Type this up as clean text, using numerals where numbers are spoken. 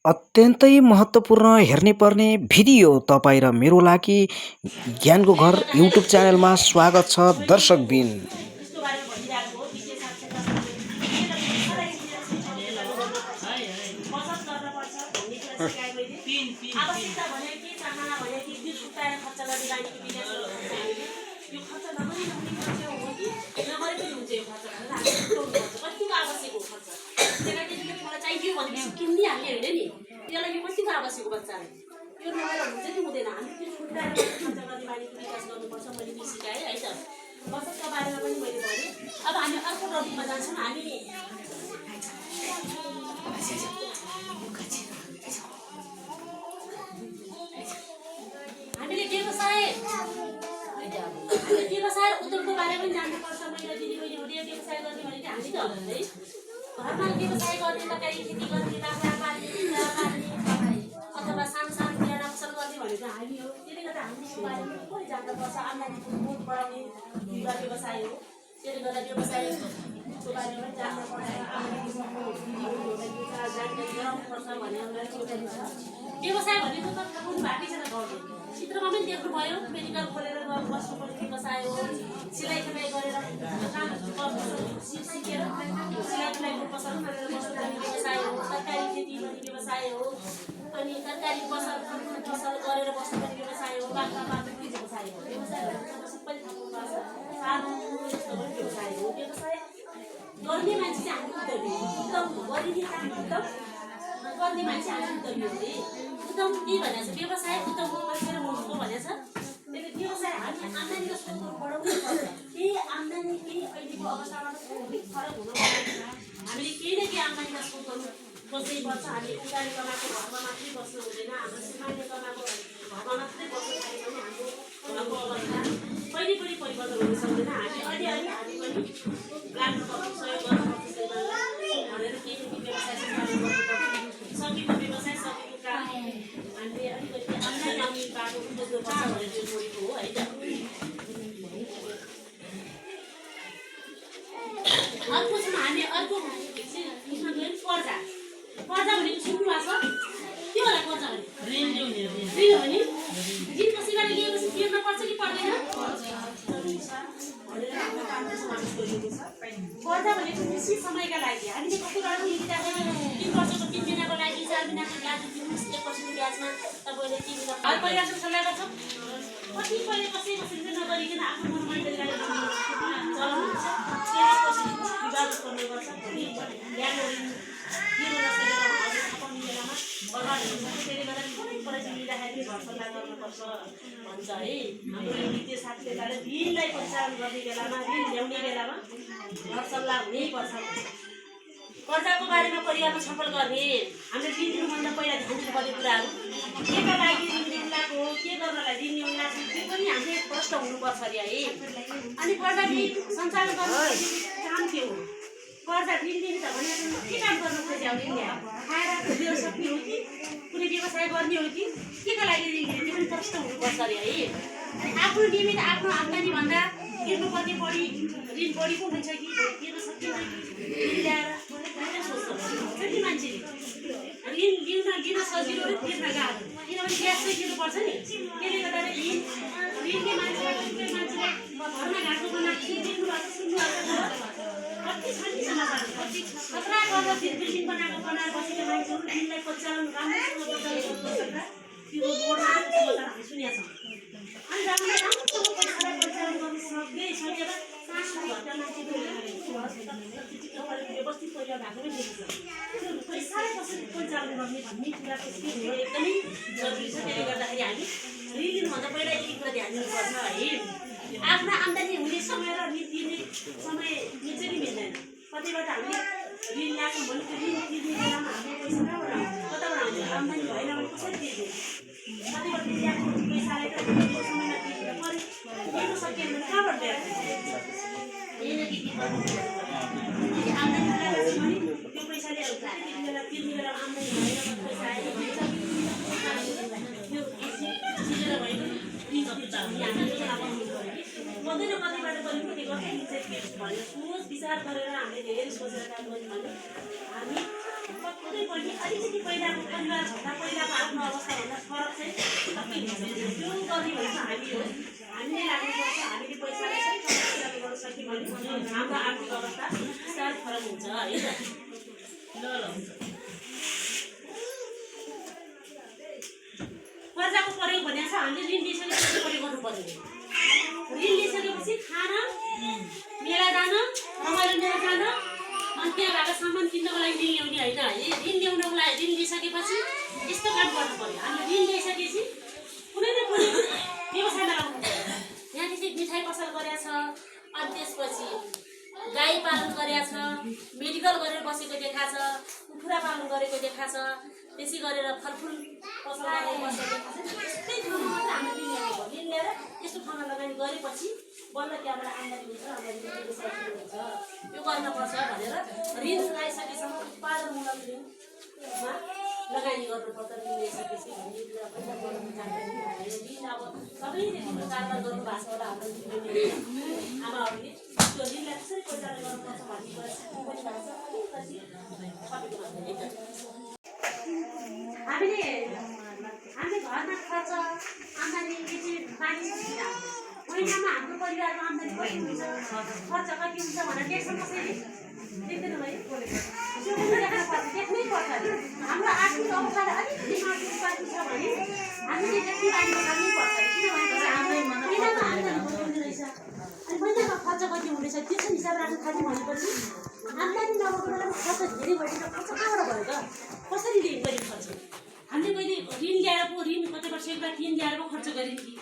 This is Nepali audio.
अत्यन्तै महत्त्वपूर्ण हेर्नुपर्ने भिडियो तपाईँ र मेरो लागि ज्ञानको घर युट्युब च्यानलमा स्वागत छ दर्शकबिन। अब हामी अर्को टपिकमा जान्छौँ। हामीले व्यवसाय उद्योगको बारेमा पनि जान्नुपर्छ। महिला दिदीबहिनीहरूले व्यवसाय गर्ने भनेको हामी त है घरमा व्यवसाय गर्ने त गाई खेती गर्ने बाख्रा पाल्ने अथवा सानो सानो किराना पसल गर्ने भनेको हामी हो। त्यसले गर्दा हामीले बारेमा पनि जान्नुपर्छ। आम्दानीको बोध बढाउने व्यवसाय हो। त्यसले गर्दा व्यवसायको बारेमा पनि जान्नुपर्छ। जानकारी गराउनुपर्छ भन्ने एउटा सोचाइ छ। व्यवसाय भनेको त थाहा हुनु बाँकी छ त चित्रमा पनि देख्नुभयो। मेडिकल खोलेर बस्नुपर्ने व्यवसाय हो। सिलाइ कमाइ गरेर सिकेर सिलाइ कमाइको पसल गरेर बस्नुपर्ने व्यवसाय हो। तरकारी खेती गर्ने व्यवसाय हो। अनि तरकारी पसल गरेर बस्नुपर्ने व्यवसाय हो। बाख्रा पाल्ने व्यवसाय हो। व्यवसाय भनेको सबै थाहा पाउनुपर्छ। सानो यस्तो पनि व्यवसाय हो। व्यवसाय गर्ने मान्छे चाहिँ हामी उद्यमी हो। गरिने काम उद्यम गर्ने मान्छे हामी उद्यमी हो। उद्यम के भनेको छ? व्यवसाय उद्यमको बसेर हुनुको भनेको छ। त्यसले व्यवसाय हामी आम्दानीको स्रोतहरू बढाउनै पर्छ। केही आम्दानी केही अहिलेको अवस्थामा फरक हुन हामीले केही न केही आम्दानीका स्रोतहरू बस्नै पर्छ। हामी उकाली कमाएको घरमा मात्रै बस्नु हुँदैन। हाम्रो श्रीमानले कमाएको घरमा मात्रै बस्नु थाल्यो भने हाम्रो घरको अवस्था कहिले पनि परिवर्तन हुन सक्दैन। हामी अलिअलि हामी पनि लाग्नुपर्छ, सहयोग गर्नुपर्छ भनेर केही न केही व्यवसाय सञ्चालन गर्नुपर्छ। सकेको व्यवसाय सकेको काम हामीले अलिकति आम्दानी आउने बाटो खोज्नुपर्छ भनेर त्यो जोडेको हो है त। अर्को छौँ हामी अर्को कर्जा। कर्जा भनेको सुन्नु भएको छ? के होला कर्जा भने? ऋण हो नि। ऋण कसैबाट लिएपछि तिर्न पर्छ कि पर्दैन? कर्जा भनेको निश्चित समयका लागि हामीले कति रकम लिँदाखेरि 3 वर्षको 3 महिनाको लागि 4 महिनाको लागि दिनुहोस् 1% ब्याजमा तपाईँले 3 महिना घर परिवारसँग सल्लाह गर्छौँ। कतिपय कसैले नगरिकन आफ्नो मनमानी गरेर चलाउनुहुन्छ। त्यसपछि विवाद उत्पन्न गर्छ। दिनु नसकेर छपाउने बेलामा बर्बाद हुन्छ। त्यसले गर्दा कुनै पैसा लिँदाखेरि घर सल्लाह गर्नुपर्छ भन्छ है। हाम्रो वित्तीय साथीले ऋणलाई परिचालन गर्ने बेलामा ऋण ल्याउने बेलामा घर सल्लाह हुनैपर्छ। कर्जाको बारेमा परिवारमा छलफल गर्ने हामीले ऋण लिनुभन्दा पहिला ध्यान दिनुपर्ने कुराहरू केका लागि ऋण लिनु लागेको हो, के गर्नलाई ऋण ल्याउनु लाग्छ त्यो पनि हामीले प्रश्न हुनुपर्छ अरे है। अनि कर्जा सञ्चालन गर्नु काम के हो? कर्जा ऋण लिने त भने के काम गर्नु खोज्यो? ऋण ल्याएर खाएर खोजेर सक्ने हो कि कुनै व्यवसाय गर्ने हो कि केका लागि ऋण लिने त्यो पनि प्रश्न हुनुपर्छ अरे है। आफ्नो नियमित आफ्नो आम्दानीभन्दा तिर्नुपर्ने बढी ऋण बढी पो हुन्छ कि तिर्न सकिन्छ ऋण ल्याएर सोच्छ कि मान्छेले। ऋण लिन सजिलो र तिर्न गाह्रो, किनभने ब्याज चाहिँ दिनुपर्छ नि। त्यसले गर्दा ऋणले मान्छेले घरमा घाटो बनाएको दिनुभएको सुन्नुभएको कति छ नि समाचार। खतरा गरेर बिल्डिङ बनाएर बसेको मान्छेहरू ऋणलाई परिचालन राम्रोसँग परिचालन त्यो बोर्डमा समाचार हामी सुनेका छौँ। अनि राम्रोसँग पैसालाई परिचालन गर्न सकेर सानो घरका मान्छेको व्यवस्थित परिवार भएको पनि देखिन्छ। त्यो पैसालाई कसरी परिचालन गर्ने भन्ने कुराको सिक्नु एकदमै जरुरी छ। त्यसले गर्दाखेरि हामी ऋण लिनुभन्दा पहिला यति कुरा ध्यान दिनुपर्छ है। आफ्नो आम्दानी हुने समय र ऋण तिर्ने समय मिल्छ कि मिल्दैन? कतिबाट हामीले ऋण ल्याएको भने त्यो ऋण तिर्ने बेलामा हामीले पैसा कताबाट आउँछ? आम्दानी भएन भने कसरी तिर्ने? कतिबाट ल्याएको पैसाले त समयमा तिर्नु पऱ्यो। तिर्नु सकिएन भने कहाँबाट ल्याएको? आम्दानी ल्याएको छ भने त्यो पैसाले तिर्ने बेला आम्दानी भएन पैसा आएर तिरेर भएको पर्दैन। कतिबाट पनि त्यो गर्दै भनेर सोच विचार गरेर हामीले धेरै सोचेर काम गर्नु भने हामी कतै पनि अलिकति पहिलाको परिवारभन्दा पहिलाको आफ्नो अवस्थाभन्दा फरक चाहिँ सबै हुन्छ त्यो गर्ने भनेको हामी हो हामीले लाग्नुपर्छ हामीले पैसालाई चाहिँ सञ्चालन गर्न सक्यौँ भने हाम्रो आर्थिक अवस्था बिस्तारै फरक हुन्छ होइन ल हुन्छ कर्जाको प्रयोग भनेको छ हामीले ऋण लिइसकेपछि प्रयोग गर्नुपर्ने ऋण लिइसकेपछि खान मेला जान रमाइलो मेला जान अनि त्यहाँ गएर सामान किन्नको लागि ऋण ल्याउने होइन है ऋण ल्याउनको लागि ऋण लिइसकेपछि यस्तो काम गर्नु पऱ्यो हामीले ऋण लिइसकेपछि कुनै न कुनै व्यवसायमा लगाउनु पऱ्यो यहाँदेखि मिठाई पसल गरेको छ अनि त्यसपछि गाई पालन गरेको छ मेडिकल गरेर बसेको देखा छ कुखुरा पालन गरेको देखा छ त्यसै गरेर फलफुल पसल गरेर बसेको देखा छ त्यस्तै ठाउँमा मात्र हामीले ऋण ल्याउनु पर्यो ऋण ल्याएर त्यस्तो ठाउँमा लगानी गरेपछि बल्ल त्यहाँबाट आम्दानी हुन्छ आम्दानी हुन्छ यो गर्नुपर्छ भनेर ऋण लगाइसकेसम्म उत्पादनमूलक ऋणमा लगानी गर्नुपर्छ ऋण लिइसकेपछि भने पैसा बनाउनु जान्दैन ऋण अब सबैले कारोबार गर्नु भएको छ होला हाम्रो आमाहरूले त्यो ऋणलाई कसरी पैसाले गर्नुपर्छ भन्ने कुरा सिक्नु पनि भएको छ हामीले घरमा खर्च आम्दानी पानी सुविधा महिनामा हाम्रो परिवारमा आम्दानी कति हुन्छ खर्च कति हुन्छ भनेर देख्छ कसैले देख्दैन भाइ त्यो पनि देख्नै पर्छ हाम्रो आर्थिक अवस्थाले अलिकति माथि उपाधि छ भने हामीले त्यति बानी गर्नै पर्छ किनभने महिनामा आम्दानी कति हुने रहेछ अनि महिनामा खर्च कति हुँदैछ त्यो चाहिँ हिसाब राख्नु थाल्यो भनेपछि आम्दानी नभएको बेलामा खर्च धेरै भइसक्यो खर्च कहाँबाट भयो त कसरी गरिन्छ खर्च हामीले कहिले ऋण ल्याएर पो ऋण कति वर्ष एक लाख ऋण ल्याएर पो खर्च गरिन् कि